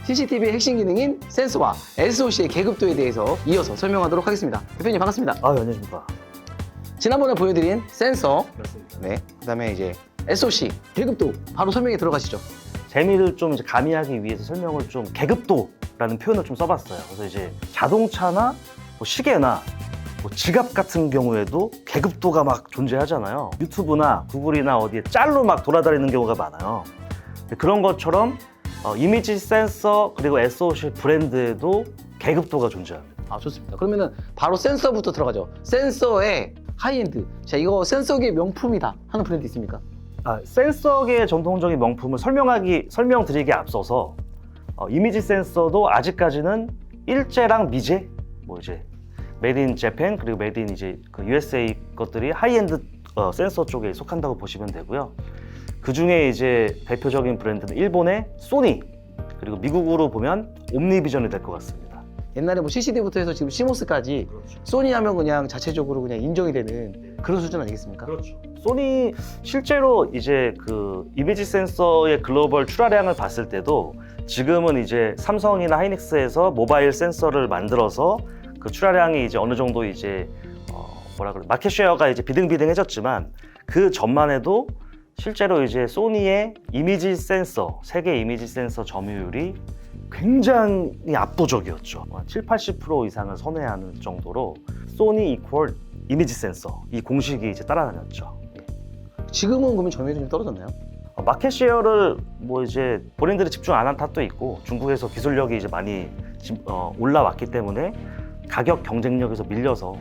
CCTV의 핵심 기능인 센서와 SOC의 계급도에 대해서 이어서 설명하도록 하겠습니다. 대표님 반갑습니다. 안녕하십니까. 지난번에 보여드린 센서, 그렇습니다. 네, 그다음에 이제 SOC 계급도 바로 설명에 들어가시죠. 재미를 좀 이제 가미하기 위해서 설명을 좀 계급도라는 표현을 좀 써봤어요. 그래서 이제 자동차나 뭐 시계나 뭐 지갑 같은 경우에도 계급도가 막 존재하잖아요. 유튜브나 구글이나 어디에 짤로 막 돌아다니는 경우가 많아요. 그런 것처럼 이미지 센서 그리고 SOC 브랜드에도 계급도가 존재합니다. 아, 좋습니다. 그러면은 바로 센서부터 들어가죠. 센서의 하이엔드. 자, 이거 센서계의 명품이다 하는 브랜드 있습니까? 센서계의 전통적인 명품을 설명드리기에 앞서서 이미지 센서도 아직까지는 일제랑 미제, 뭐 이제 메이드 인 재팬 그리고 메이드 인 이제 그 USA 것들이 하이엔드 센서 쪽에 속한다고 보시면 되고요. 그 중에 이제 대표적인 브랜드는 일본의 소니 그리고 미국으로 보면 옴니비전이 될 것 같습니다. 옛날에 뭐 CCD부터 해서 지금 시모스까지 그렇죠. 소니 하면 그냥 자체적으로 그냥 인정이 되는 그런 수준 아니겠습니까? 그렇죠. 소니 실제로 이제 그 이미지 센서의 글로벌 출하량을 봤을 때도 지금은 이제 삼성이나 하이닉스에서 모바일 센서를 만들어서 그 출하량이 이제 어느 정도 이제 마켓 쉐어가 이제 비등비등해졌지만 그 전만 해도 실제로 이제 소니의 이미지 센서, 세계 이미지 센서 점유율이 굉장히 압도적이었죠. 70-80% 이상을 선회하는 정도로 소니 이퀄 이미지 센서 이 공식이 이제 따라다녔죠. 지금은 그러면 점유율이 좀 떨어졌나요? 마켓 쉐어를 뭐 이제 본인들이 집중 안 한 탓도 있고 중국에서 기술력이 이제 많이 올라왔기 때문에 가격 경쟁력에서 밀려서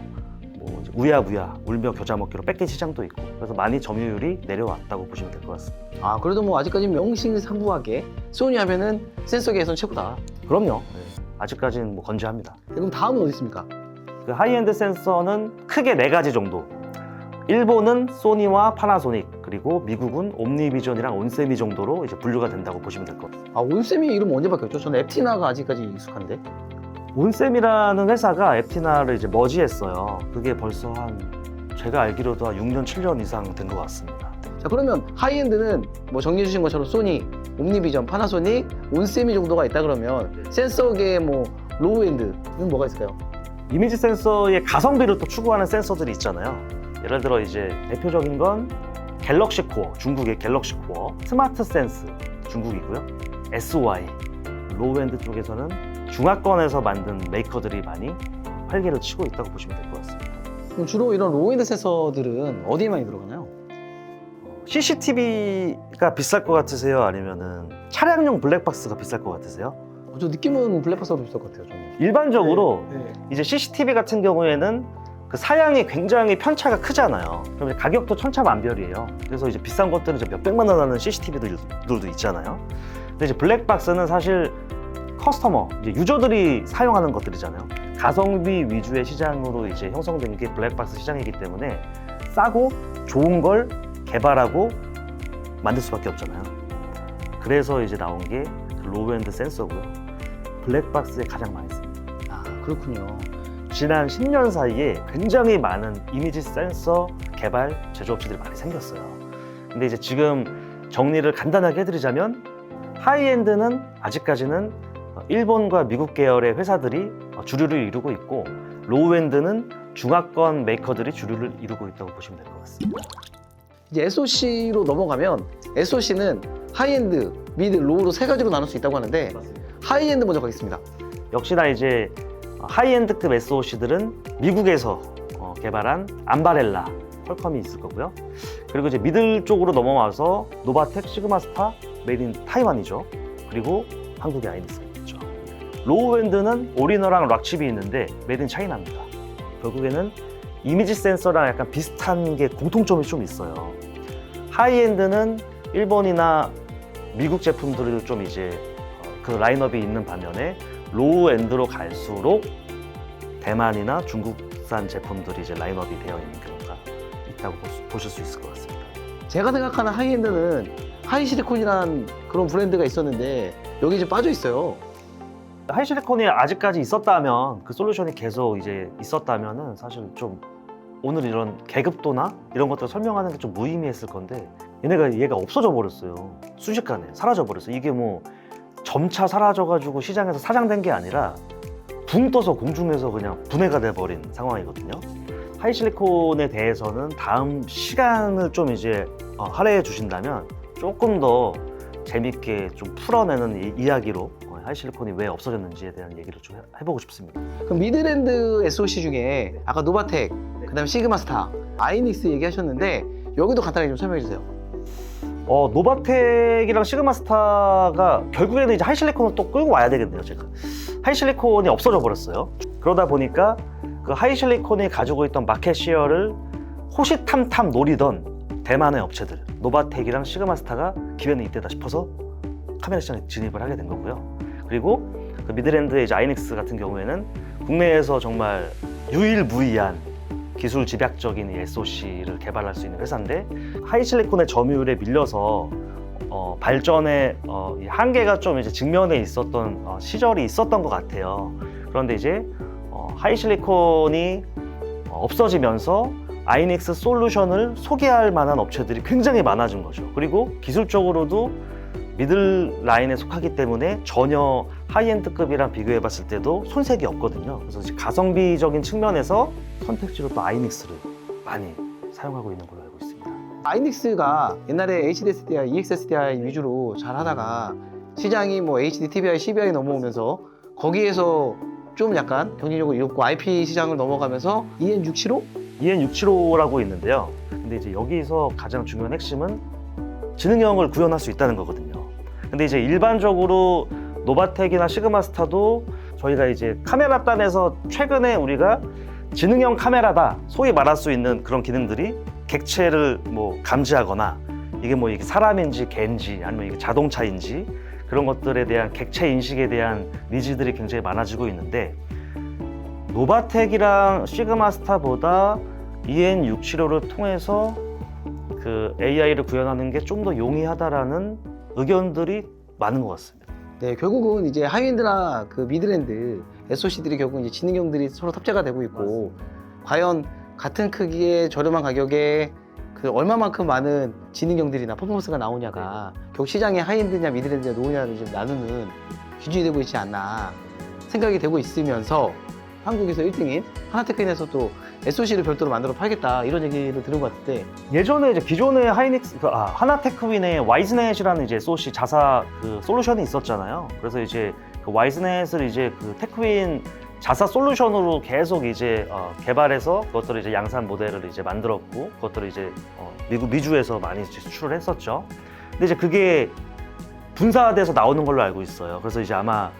뭐 이제 우야부야 울며 겨자 먹기로 뺏긴 시장도 있고 그래서 많이 점유율이 내려왔다고 보시면 될 것 같습니다. 아, 그래도 뭐 아직까지 명실상부하게 소니 하면은 센서계에선 최고다. 그럼요. 아직까지는 뭐 건재합니다. 그럼 다음은 어디 있습니까? 그 하이엔드 센서는 크게 4가지 정도. 일본은 소니와 파나소닉 그리고 미국은 옴니비전이랑 온세미 정도로 이제 분류가 된다고 보시면 될 것 같아요. 아, 온세미 이름 언제 바뀌었죠? 저는 앱티나가 아직까지 익숙한데. 온셈이라는 회사가 앱티나를 이제 머지했어요. 그게 벌써 제가 알기로도 한 6년, 7년 이상 된 것 같습니다. 자, 그러면 하이엔드는 뭐 정리해 주신 것처럼 소니, 옴니비전, 파나소닉, 온세미 정도가 있다 그러면 센서계의 뭐 로우엔드는 뭐가 있을까요? 이미지 센서의 가성비를 또 추구하는 센서들이 있잖아요. 예를 들어 이제 대표적인 건 갤럭시 코어, 중국의 갤럭시 코어, 스마트 센스, 중국이고요. SY, 로우엔드 쪽에서는 중화권에서 만든 메이커들이 많이 활개를 치고 있다고 보시면 될 것 같습니다. 그럼 주로 이런 로우엔드 센서들은 어디에 많이 들어가나요? CCTV가 비쌀 것 같으세요? 아니면은 차량용 블랙박스가 비쌀 것 같으세요? 저 느낌은 블랙박스가 더 비쌀 것 같아요, 저는. 일반적으로 네. 이제 CCTV 같은 경우에는 그 사양이 굉장히 편차가 크잖아요. 그럼 이제 가격도 천차만별이에요. 그래서 이제 비싼 것들은 이제 몇백만 원 하는 CCTV들도 있잖아요. 근데 이제 블랙박스는 사실 커스터머, 이제 유저들이 사용하는 것들이잖아요. 가성비 위주의 시장으로 이제 형성된 게 블랙박스 시장이기 때문에 싸고 좋은 걸 개발하고 만들 수밖에 없잖아요. 그래서 이제 나온 게 로우엔드 센서고요. 블랙박스에 가장 많이 씁니다. 아, 그렇군요. 지난 10년 사이에 굉장히 많은 이미지 센서 개발 제조업체들이 많이 생겼어요. 근데 이제 지금 정리를 간단하게 해드리자면 하이엔드는 아직까지는 일본과 미국 계열의 회사들이 주류를 이루고 있고 로우엔드는 중화권 메이커들이 주류를 이루고 있다고 보시면 될 것 같습니다. 이제 SOC로 넘어가면 SOC는 하이엔드, 미드, 로우로 세 가지로 나눌 수 있다고 하는데 하이엔드 먼저 가겠습니다. 역시나 이제 하이엔드급 SOC들은 미국에서 개발한 암바렐라, 퀄컴이 있을 거고요. 그리고 이제 미들 쪽으로 넘어와서 노바텍, 시그마스타, 메이드 인 타이완이죠. 그리고 한국의 아이니스가 있죠. 로우엔드는 오리너랑 락칩이 있는데 메이드 인 차이나입니다. 결국에는 이미지 센서랑 약간 비슷한 게 공통점이 좀 있어요. 하이엔드는 일본이나 미국 제품들이 좀 이제 그 라인업이 있는 반면에 로우엔드로 갈수록 대만이나 중국산 제품들이 이제 라인업이 되어 있는 경우가 있다고 보실 수 있을 것 같습니다. 제가 생각하는 하이엔드는 하이시리콘이라는 그런 브랜드가 있었는데 여기 이제 빠져 있어요. 하이시리콘이 아직까지 있었다면 그 솔루션이 계속 이제 있었다면은 사실 좀 오늘 이런 계급도나 이런 것들 설명하는 게 좀 무의미했을 건데 얘가 없어져 버렸어요. 순식간에 사라져 버렸어요. 이게 뭐 점차 사라져가지고 시장에서 사장된 게 아니라 붕 떠서 공중에서 그냥 분해가 돼버린 상황이거든요. 하이실리콘에 대해서는 다음 시간을 좀 이제 할애해 주신다면 조금 더 재밌게 좀 풀어내는 이야기로 하이실리콘이 왜 없어졌는지에 대한 얘기를 좀 해보고 싶습니다. 그럼 미드랜드 SOC 중에 아까 노바텍, 그다음 시그마스타, 아이닉스 얘기하셨는데 여기도 간단하게 좀 설명해 주세요. 노바텍이랑 시그마스타가 결국에는 이제 하이실리콘을 또 끌고 와야 되겠네요, 제가. 하이실리콘이 없어져 버렸어요. 그러다 보니까 그 하이실리콘이 가지고 있던 마켓 시어를 호시탐탐 노리던 대만의 업체들, 노바텍이랑 시그마스타가 기회는 이때다 싶어서 카메라 시장에 진입을 하게 된 거고요. 그리고 그 미드랜드의 이제 아이닉스 같은 경우에는 국내에서 정말 유일무이한 기술 집약적인 이 SOC를 개발할 수 있는 회사인데 하이실리콘의 점유율에 밀려서 발전의 이 한계가 좀 이제 직면해 있었던 시절이 있었던 것 같아요. 그런데 이제 하이실리콘이 없어지면서 아이닉스 솔루션을 소개할 만한 업체들이 굉장히 많아진 거죠. 그리고 기술적으로도 미들 라인에 속하기 때문에 전혀 하이엔드급이랑 비교해 봤을 때도 손색이 없거든요. 그래서 이제 가성비적인 측면에서 선택지로 또 아이닉스를 많이 사용하고 있는 걸로 알고 있습니다. 아이닉스가 옛날에 HDSDI, EXSDI 위주로 잘 하다가 시장이 뭐 HD, TBI, CBI 넘어오면서 거기에서 좀 약간 경쟁력을 잃었고 IP 시장을 넘어가면서 EN675? EN675라고 있는데요. 근데 이제 여기서 가장 중요한 핵심은 지능형을 구현할 수 있다는 거거든요. 근데 이제 일반적으로 노바텍이나 시그마스타도 저희가 이제 카메라단에서 최근에 우리가 지능형 카메라다 소위 말할 수 있는 그런 기능들이 객체를 뭐 감지하거나 이게 뭐 이게 사람인지 개인지 아니면 이게 자동차인지 그런 것들에 대한 객체 인식에 대한 니즈들이 굉장히 많아지고 있는데 노바텍이랑 시그마스타보다 EN675를 통해서 그 AI를 구현하는 게 좀 더 용이하다라는 의견들이 많은 것 같습니다. 네, 결국은 이제 하이엔드나 그 미드랜드 SOC들이 결국 이제 지능형들이 서로 탑재가 되고 있고 과연 같은 크기의 저렴한 가격에 그 얼마만큼 많은 지능형들이나 퍼포먼스가 나오냐가 결국 시장의 하이엔드냐 미드랜드냐 노냐를 좀 나누는 기준이 되고 있지 않나 생각이 되고 있으면서 한국에서 1등인 하나테크인에서 또 SOC를 별도로 만들어 팔겠다 이런 얘기를 들은 것 같은데 예전에 이제 기존의 하나테크윈의 와이즈넷이라는 이제 SOC 자사 그 솔루션이 있었잖아요. 그래서 이제 그 와이즈넷을 이제 그 테크윈 자사 솔루션으로 계속 이제 개발해서 그것들을 이제 양산 모델을 이제 만들었고 그것들을 이제 미국 미주에서 많이 이제 수출을 했었죠. 근데 이제 그게 분사돼서 나오는 걸로 알고 있어요. 그래서 이제 아마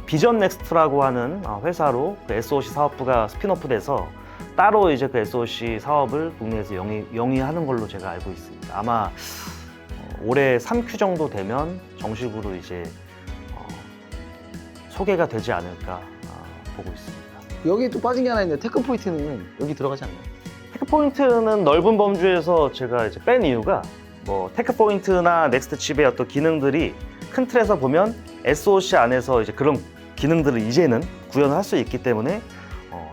비전 넥스트라고 하는 회사로 그 SOC 사업부가 스핀오프 돼서 따로 이제 그 SOC 사업을 국내에서 영위하는 걸로 제가 알고 있습니다. 아마 올해 3Q 정도 되면 정식으로 이제 소개가 되지 않을까 보고 있습니다. 여기 또 빠진 게 하나 있는데 테크포인트는 여기 들어가지 않나요? 테크포인트는 넓은 범주에서 제가 이제 뺀 이유가 뭐 테크포인트나 넥스트 칩의 어떤 기능들이 큰 틀에서 보면 SOC 안에서 이제 그런 기능들을 이제는 구현을 할 수 있기 때문에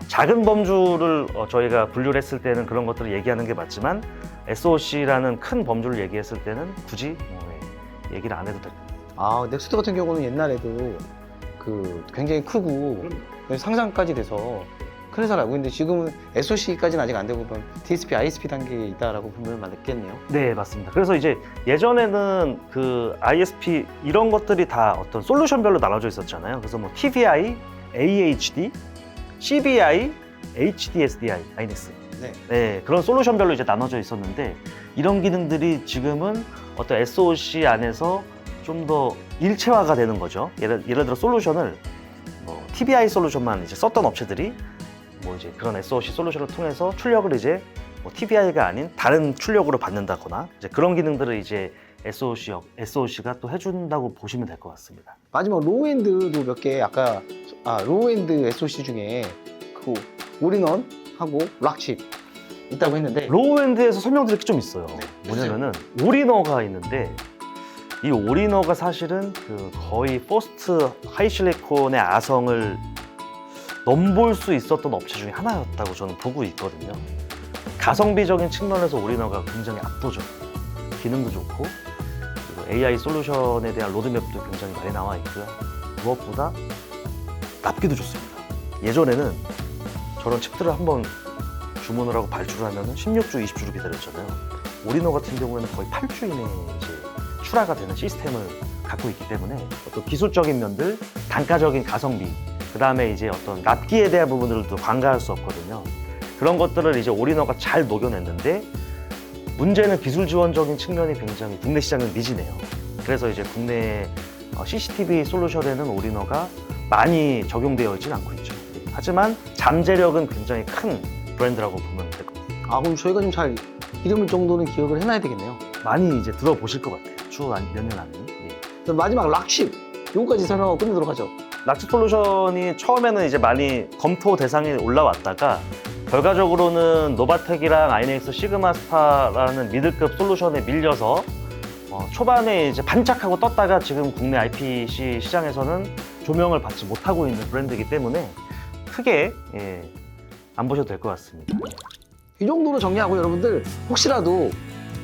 작은 범주를 저희가 분류를 했을 때는 그런 것들을 얘기하는 게 맞지만 SOC라는 큰 범주를 얘기했을 때는 굳이 얘기를 안 해도 될 것 같아요. 넥스트 같은 경우는 옛날에도 그 굉장히 크고 상장까지 돼서 큰 회사를 알고 있는데 지금은 SOC까지는 아직 안 되고 DSP, ISP 단계에 있다라고 보면 맞겠네요. 네, 맞습니다. 그래서 이제 예전에는 그 ISP 이런 것들이 다 어떤 솔루션별로 나눠져 있었잖아요. 그래서 뭐 TVI, AHD, CBI, HDSDI, 아이닉스. 네, 그런 솔루션별로 이제 나눠져 있었는데 이런 기능들이 지금은 어떤 SOC 안에서 좀 더 일체화가 되는 거죠. 예를 들어 솔루션을 TBI 솔루션만 이제 썼던 업체들이 뭐 이제 그런 SOC 솔루션을 통해서 출력을 이제 뭐 TBI가 아닌 다른 출력으로 받는다거나 이제 그런 기능들을 이제 SOC가 또 해준다고 보시면 될 것 같습니다. 마지막 로우엔드도 몇 개 아까 로우엔드 SOC 중에 그 올인원하고 락칩 있다고 했는데 로우엔드에서 설명드릴 게 좀 있어요. 네, 뭐냐면은 올인어가 있는데 이 올인어가 사실은 그 거의 퍼스트 하이실리콘의 아성을 넘볼 수 있었던 업체 중에 하나였다고 저는 보고 있거든요. 가성비적인 측면에서 올인어가 굉장히 압도적. 기능도 좋고 그리고 AI 솔루션에 대한 로드맵도 굉장히 많이 나와 있고요. 무엇보다 납기도 좋습니다. 예전에는 저런 칩들을 한번 주문을 하고 발주를 하면 16주, 20주를 기다렸잖아요. 오리노 같은 경우에는 거의 8주 이내에 이제 출하가 되는 시스템을 갖고 있기 때문에 어떤 기술적인 면들, 단가적인 가성비, 그 다음에 이제 어떤 납기에 대한 부분들도 관가할 수 없거든요. 그런 것들을 이제 오리노가 잘 녹여냈는데 문제는 기술 지원적인 측면이 굉장히 국내 시장은 미지네요. 그래서 이제 국내 CCTV 솔루션에는 오리노가 많이 적용되어 있지는 않고 있죠. 하지만 잠재력은 굉장히 큰 브랜드라고 보면 될 것 같아요. 아, 그럼 저희가 좀 잘 이름 정도는 기억을 해놔야 되겠네요. 많이 이제 들어보실 것 같아요. 추후 몇 년 안에. 예. 그럼 마지막 락십 요거까지 설명하고 끝내도록 하죠. 락시 솔루션이 처음에는 이제 많이 검토 대상에 올라왔다가 결과적으로는 노바텍이랑 아이넥스 시그마스타라는 미들급 솔루션에 밀려서 초반에 이제 반짝하고 떴다가 지금 국내 IPC 시장에서는 조명을 받지 못하고 있는 브랜드이기 때문에 크게 안 보셔도 될 것 같습니다. 이 정도로 정리하고 여러분들 혹시라도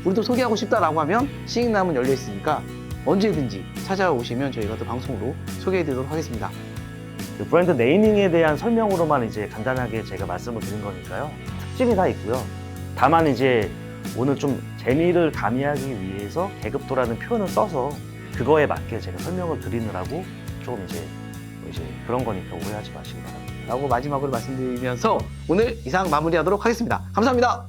우리도 소개하고 싶다라고 하면 시익남은 열려 있으니까 언제든지 찾아오시면 저희가 또 방송으로 소개해드리도록 하겠습니다. 그 브랜드 네이밍에 대한 설명으로만 이제 간단하게 제가 말씀을 드린 거니까요. 특징이 다 있고요. 다만 이제 오늘 좀 재미를 가미하기 위해서 계급도라는 표현을 써서 그거에 맞게 제가 설명을 드리느라고 조금 이제 그런 거니까 오해하지 마시기 바랍니다. 라고 마지막으로 말씀드리면서 오늘 이상 마무리하도록 하겠습니다. 감사합니다.